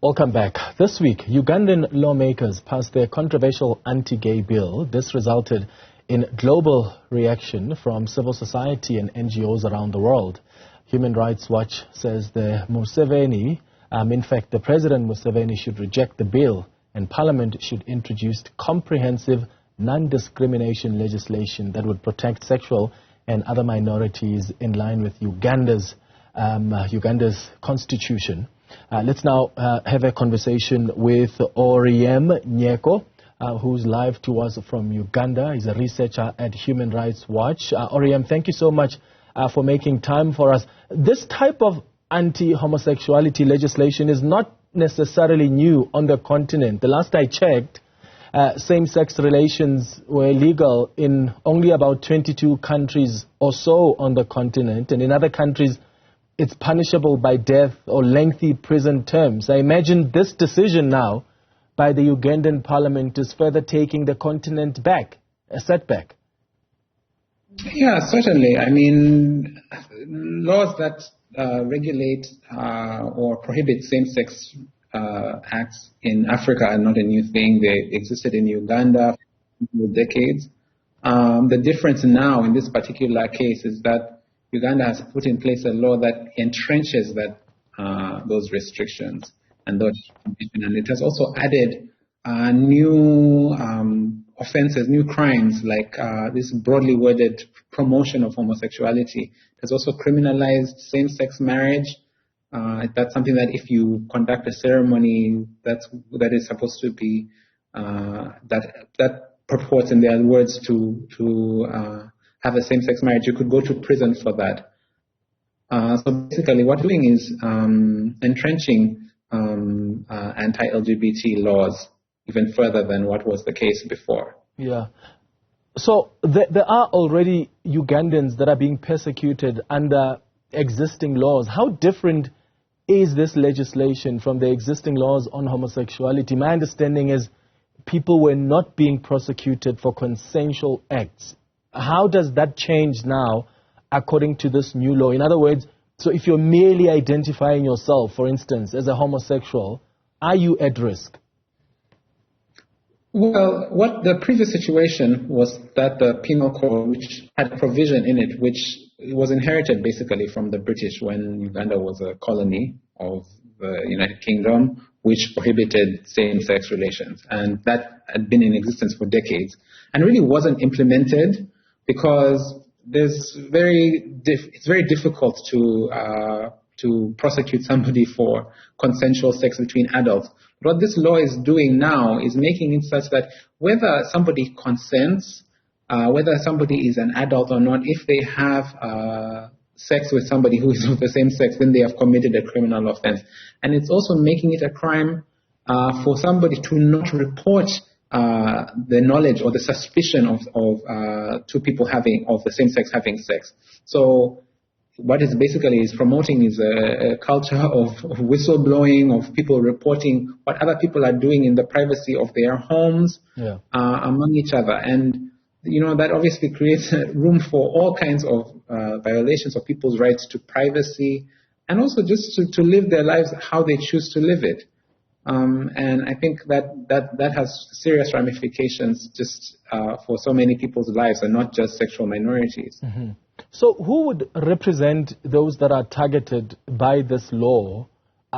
Welcome back. This week, Ugandan lawmakers passed their controversial anti-gay bill. This resulted in global reaction from civil society and NGOs around the world. Human Rights Watch says the President Museveni should reject the bill and Parliament should introduce comprehensive non-discrimination legislation that would protect sexual and other minorities in line with Uganda's constitution. Let's now have a conversation with Oryem Nyeko, who's live to us from Uganda. He's a researcher at Human Rights Watch. Oryem, thank you so much for making time for us. This type of anti-homosexuality legislation is not necessarily new on the continent. The last I checked, same-sex relations were legal in only about 22 countries or so on the continent, and in other countries it's punishable by death or lengthy prison terms. I imagine this decision now by the Ugandan parliament is further taking the continent back, a setback. Yeah, certainly. I mean, laws that regulate or prohibit same-sex acts in Africa are not a new thing. They existed in Uganda for decades. The difference now in this particular case is that Uganda has put in place a law that entrenches those restrictions and it has also added new offenses, new crimes like this broadly worded promotion of homosexuality. It has also criminalized same-sex marriage. That's something that if you conduct a ceremony that is supposed to be that purports in their words to have a same-sex marriage, you could go to prison for that. So basically what we're doing is entrenching anti-LGBT laws even further than what was the case before. Yeah. So there are already Ugandans that are being persecuted under existing laws. How different is this legislation from the existing laws on homosexuality? My understanding is people were not being prosecuted for consensual acts. How does that change now according to this new law? In other words, so if you're merely identifying yourself, for instance, as a homosexual, are you at risk? Well, what the previous situation was that the penal code, which had a provision in it, which was inherited basically from the British when Uganda was a colony of the United Kingdom, which prohibited same-sex relations. And that had been in existence for decades and really wasn't implemented because it's very difficult to prosecute somebody for consensual sex between adults. What this law is doing now is making it such that whether somebody consents, whether somebody is an adult or not, if they have sex with somebody who is of the same sex, then they have committed a criminal offense. And it's also making it a crime for somebody to not report the knowledge or the suspicion of two people of the same sex having sex. So what it basically is promoting is a culture of whistleblowing, of people reporting what other people are doing in the privacy of their homes among each other. And, that obviously creates room for all kinds of violations of people's rights to privacy and also just to live their lives how they choose to live it. And I think that has serious ramifications just for so many people's lives and not just sexual minorities. Mm-hmm. So who would represent those that are targeted by this law?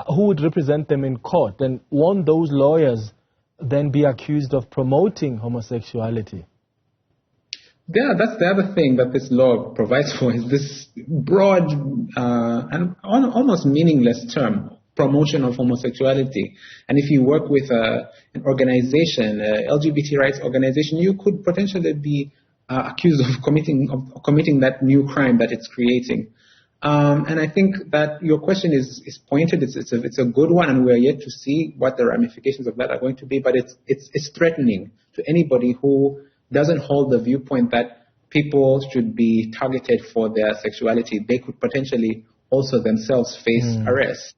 Who would represent them in court? And won't those lawyers then be accused of promoting homosexuality? Yeah, that's the other thing that this law provides for is this broad and almost meaningless term, promotion of homosexuality. And if you work with an organization, an LGBT rights organization, you could potentially be accused of committing that new crime that it's creating. And I think that your question is pointed. It's a good one, and we are yet to see what the ramifications of that are going to be. But it's threatening to anybody who doesn't hold the viewpoint that people should be targeted for their sexuality. They could potentially also themselves face arrest.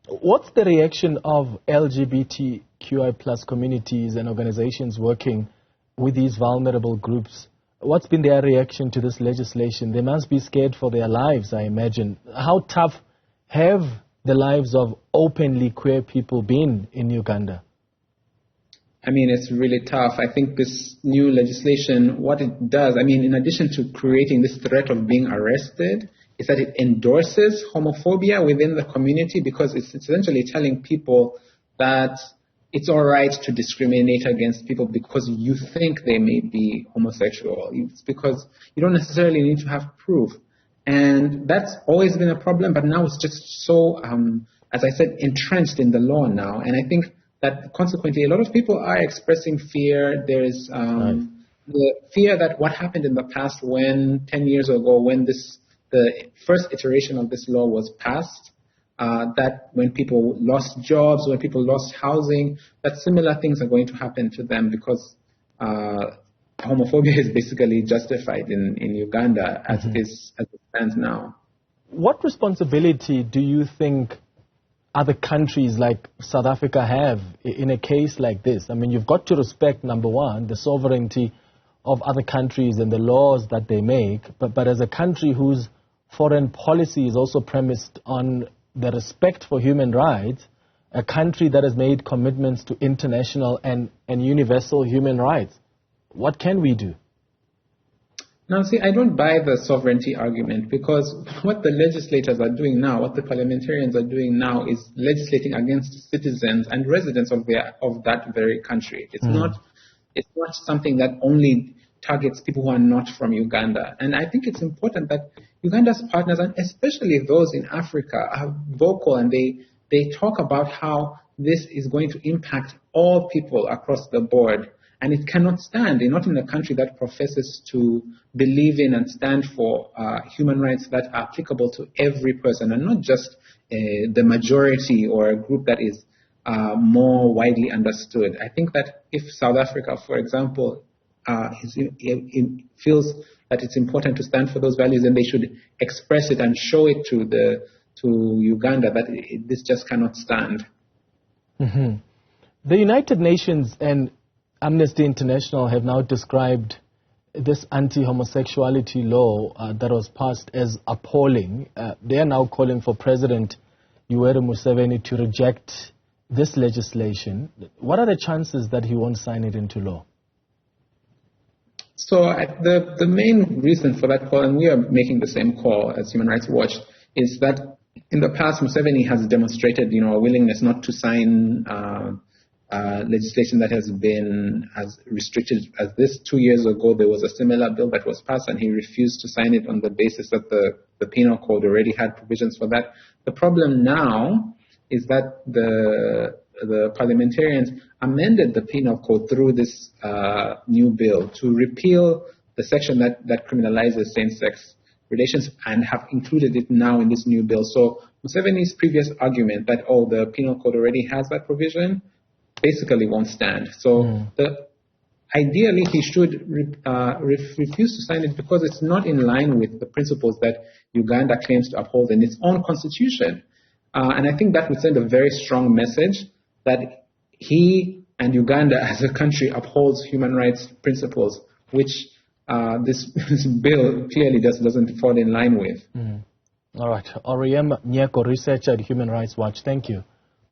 What's the reaction of LGBTQI plus communities and organizations working with these vulnerable groups? What's been their reaction to this legislation? They must be scared for their lives, I imagine. How tough have the lives of openly queer people been in Uganda? I mean, it's really tough. I think this new legislation, what it does, I mean, in addition to creating this threat of being arrested, is that it endorses homophobia within the community, because it's essentially telling people that it's all right to discriminate against people because you think they may be homosexual. It's because you don't necessarily need to have proof. And that's always been a problem, but now it's just so, as I said, entrenched in the law now. And I think that consequently, a lot of people are expressing fear. There's the fear that what happened in the past when 10 years ago, when the first iteration of this law was passed, that when people lost jobs, when people lost housing, that similar things are going to happen to them, because homophobia is basically justified in Uganda as it stands now. What responsibility do you think other countries like South Africa have in a case like this? I mean, you've got to respect, number one, the sovereignty of other countries and the laws that they make, but as a country whose foreign policy is also premised on the respect for human rights, a country that has made commitments to international and universal human rights, what can we do? Now, see, I don't buy the sovereignty argument, because what the legislators are doing now, what the parliamentarians are doing now, is legislating against citizens and residents of that very country. It's not something that only targets people who are not from Uganda. And I think it's important that Uganda's partners, and especially those in Africa, are vocal, and they talk about how this is going to impact all people across the board. And it cannot stand, not in a country that professes to believe in and stand for human rights that are applicable to every person, and not just the majority or a group that is more widely understood. I think that if South Africa, for example, feels that it's important to stand for those values, then they should express it and show it to Uganda that this just cannot stand. The United Nations and Amnesty International have now described this anti-homosexuality law that was passed as appalling. They are now calling for President Yoweri Museveni to reject this legislation. What are the chances that he won't sign it into law? So the main reason for that call, and we are making the same call as Human Rights Watch, is that in the past Museveni has demonstrated, a willingness not to sign legislation that has been as restricted as this. 2 years ago, there was a similar bill that was passed, and he refused to sign it on the basis that the penal code already had provisions for that. The problem now is that the parliamentarians amended the penal code through this new bill to repeal the section that criminalizes same-sex relations, and have included it now in this new bill. So Museveni's previous argument that, the penal code already has that provision, basically won't stand. So ideally he should refuse to sign it, because it's not in line with the principles that Uganda claims to uphold in its own constitution. And I think that would send a very strong message that he and Uganda as a country upholds human rights principles, which this bill clearly doesn't fall in line with. All right. Oryem Nyeko, researcher at Human Rights Watch. Thank you.